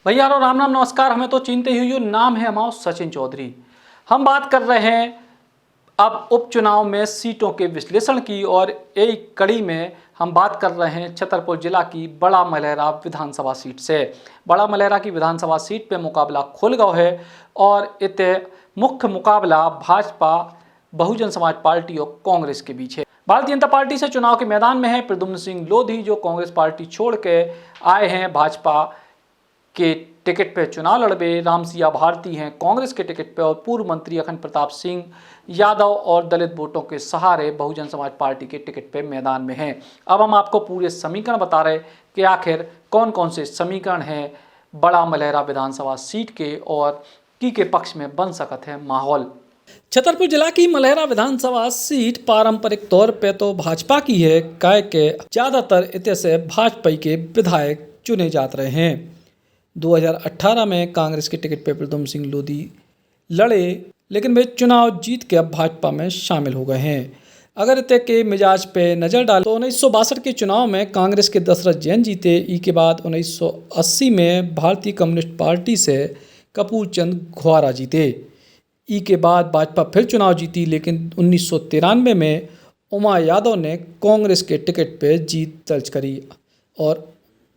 भैया राम राम नमस्कार। हमें तो चिंते हुई नाम है हमारा सचिन चौधरी। हम बात कर रहे हैं अब उपचुनाव में सीटों के विश्लेषण की और एक कड़ी में हम बात कर रहे हैं छतरपुर जिला की बड़ा मलहरा विधानसभा सीट से। बड़ा मलहरा की विधानसभा सीट पे मुकाबला खुल गया है और इते मुख्य मुकाबला भाजपा, बहुजन समाज पार्टी और कांग्रेस के बीच है। भारतीय जनता पार्टी से चुनाव के मैदान में है प्रद्युम्न सिंह लोधी, जो कांग्रेस पार्टी छोड़ के आए हैं भाजपा के टिकट पे चुनाव लड़बे। रामसिया भारती हैं कांग्रेस के टिकट पे और पूर्व मंत्री अखंड प्रताप सिंह यादव और दलित वोटों के सहारे बहुजन समाज पार्टी के टिकट पे मैदान में हैं। अब हम आपको पूरे समीकरण बता रहे कि आखिर कौन कौन से समीकरण हैं बड़ा मलहरा विधानसभा सीट के और के पक्ष में बन सकत है माहौल। छतरपुर जिला की मलहरा विधानसभा सीट पारंपरिक तौर पे तो भाजपा की है, काय के ज्यादातर इतने से भाजपा के विधायक चुने जाते रहे हैं। 2018 में कांग्रेस के टिकट पर प्रद्युम्न सिंह लोधी लड़े, लेकिन वे चुनाव जीत के अब भाजपा में शामिल हो गए हैं। अगर इतने के मिजाज पे नज़र डालें तो 1962 के चुनाव में कांग्रेस के दशरथ जैन जीते। ई के बाद 1980 में भारतीय कम्युनिस्ट पार्टी से कपूर चंद घुआरा जीते। ई के बाद भाजपा फिर चुनाव जीती, लेकिन 1993 में उमा यादव ने कांग्रेस के टिकट पर जीत दर्ज करी और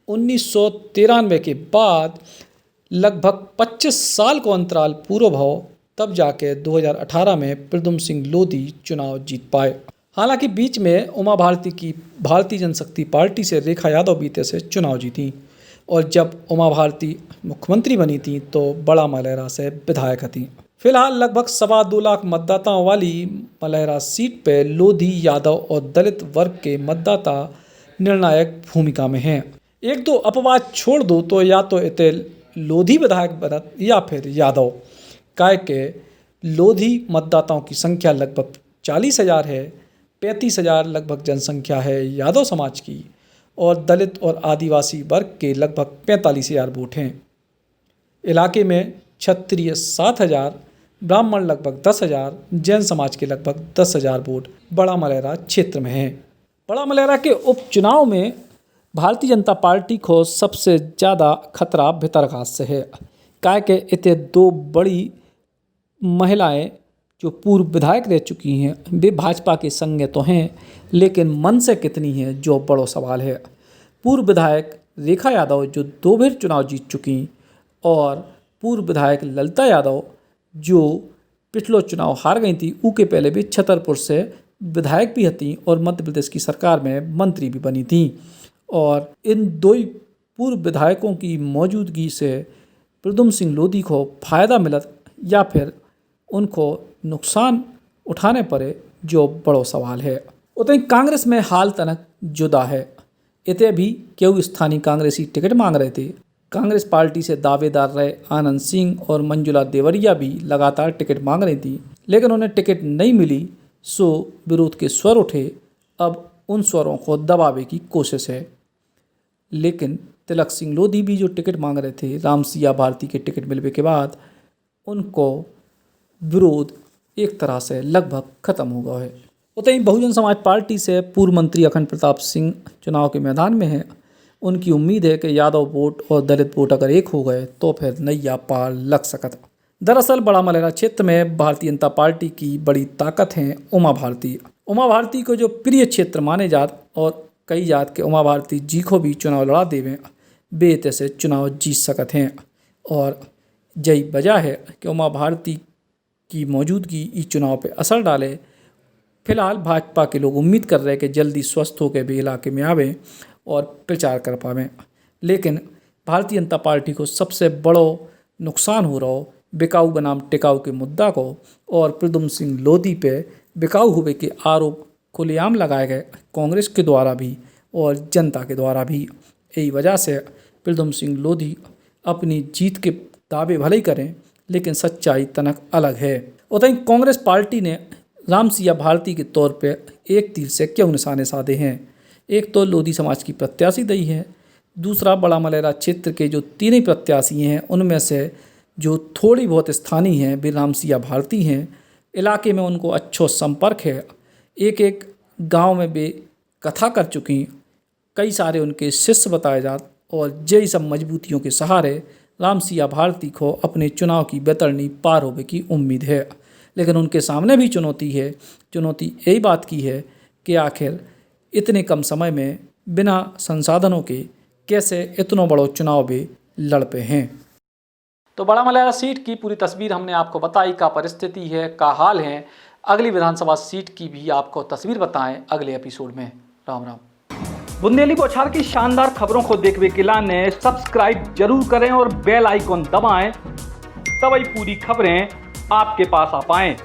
1993 के बाद लगभग 25 साल को अंतराल पूरा भाव तब जाके 2018 में प्रद्युम्न सिंह लोधी चुनाव जीत पाए। हालांकि बीच में उमा भारती की भारतीय जनशक्ति पार्टी से रेखा यादव बीते से चुनाव जीती और जब उमा भारती मुख्यमंत्री बनी थी तो बड़ा मलहरा से विधायक थी। फिलहाल लगभग 2.25 लाख मतदाताओं वाली मलहरा सीट पे लोधी, यादव और दलित वर्ग के मतदाता निर्णायक भूमिका में हैं। एक दो अपवाद छोड़ दो तो या तो इते लोधी विधायक बनत या फिर यादव, काय के लोधी मतदाताओं की संख्या लगभग 40,000 है, 35,000 लगभग जनसंख्या है यादव समाज की और दलित और आदिवासी वर्ग के लगभग 45,000 वोट हैं। इलाके में क्षत्रिय 7,000, ब्राह्मण लगभग 10,000, जैन समाज के लगभग 10,000 वोट बड़ा मलहरा क्षेत्र में हैं। बड़ा मलहरा के उपचुनाव में भारतीय जनता पार्टी को सबसे ज़्यादा खतरा भितरघात से है, काय के इतने दो बड़ी महिलाएं जो पूर्व विधायक रह चुकी हैं वे भाजपा के संग तो हैं, लेकिन मन से कितनी हैं जो बड़ो सवाल है। पूर्व विधायक रेखा यादव जो 2 बार चुनाव जीत चुकी और पूर्व विधायक ललिता यादव जो पिछलो चुनाव हार गई थी, ऊ के पहले भी छतरपुर से विधायक भी थी और मध्य प्रदेश की सरकार में मंत्री भी बनी थी और इन दो पूर्व विधायकों की मौजूदगी से प्रद्युम्न सिंह लोधी को फायदा मिलत या फिर उनको नुकसान उठाने पड़े जो बड़ो सवाल है। उतनी कांग्रेस में हाल तनक जुदा है। इतने भी क्यों स्थानीय कांग्रेसी टिकट मांग रहे थे। कांग्रेस पार्टी से दावेदार रहे आनंद सिंह और मंजुला देवरिया भी लगातार टिकट मांग रही थी, लेकिन उन्हें टिकट नहीं मिली, सो विरोध के स्वर उठे। अब उन स्वरों को दबावे की कोशिश है, लेकिन तिलक सिंह लोधी भी जो टिकट मांग रहे थे रामसिया भारती के टिकट मिलने के बाद उनको विरोध एक तरह से लगभग खत्म हो गया है। उतनी बहुजन समाज पार्टी से पूर्व मंत्री अखंड प्रताप सिंह चुनाव के मैदान में है। उनकी उम्मीद है कि यादव वोट और दलित वोट अगर एक हो गए तो फिर नैया पार लग सकता। दरअसल बड़ा मलहरा क्षेत्र में भारतीय जनता पार्टी की बड़ी ताकत है उमा भारती। उमा भारती को जो प्रिय क्षेत्र माने जात और कई जात के उमा भारती जी को भी चुनाव लड़ा देवें बेते से चुनाव जीत सकते हैं और यही वजह है कि उमा भारती की मौजूदगी इस चुनाव पे असर डाले। फिलहाल भाजपा के लोग उम्मीद कर रहे हैं कि जल्दी स्वस्थ होकर भी इलाके में आवें और प्रचार कर पावें, लेकिन भारतीय जनता पार्टी को सबसे बड़ो नुकसान हो रहा हो बिकाऊ बनाम टिकाऊ के मुद्दा को और प्रद्युम्न सिंह लोधी पे बिकाऊ हुए के आरोप खुलेआम लगाए गए कांग्रेस के द्वारा भी और जनता के द्वारा भी। यही वजह से प्रद्युम्न सिंह लोधी अपनी जीत के दावे भले ही करें, लेकिन सच्चाई तनक अलग है। उतनी कांग्रेस पार्टी ने रामसिया भारती के तौर पे एक तीर से क्यों निशाने साधे हैं। एक तो लोधी समाज की प्रत्याशी दई है, दूसरा बड़ा मलहरा क्षेत्र के जो 3 प्रत्याशी हैं उनमें से जो थोड़ी बहुत स्थानीय हैं वे रामसिया भारती हैं। इलाके में उनको अच्छो संपर्क है, एक एक गांव में वे कथा कर चुकी, कई सारे उनके शिष्य बताए जात और यही सब मजबूतियों के सहारे रामसिया भारती को अपने चुनाव की बेतरनी पार होने की उम्मीद है। लेकिन उनके सामने भी चुनौती है। चुनौती यही बात की है कि आखिर इतने कम समय में बिना संसाधनों के कैसे इतना बड़ा चुनाव भी लड़ पे हैं। तो बड़ा मलयाला सीट की पूरी तस्वीर हमने आपको बताई, का परिस्थिति है, का हाल है। अगली विधानसभा सीट की भी आपको तस्वीर बताएं अगले एपिसोड में। राम राम। बुंदेली बौछार की शानदार खबरों को देखने के लिए सब्सक्राइब जरूर करें और बेल आइकॉन दबाएं, तभी पूरी खबरें आपके पास आ पाएं।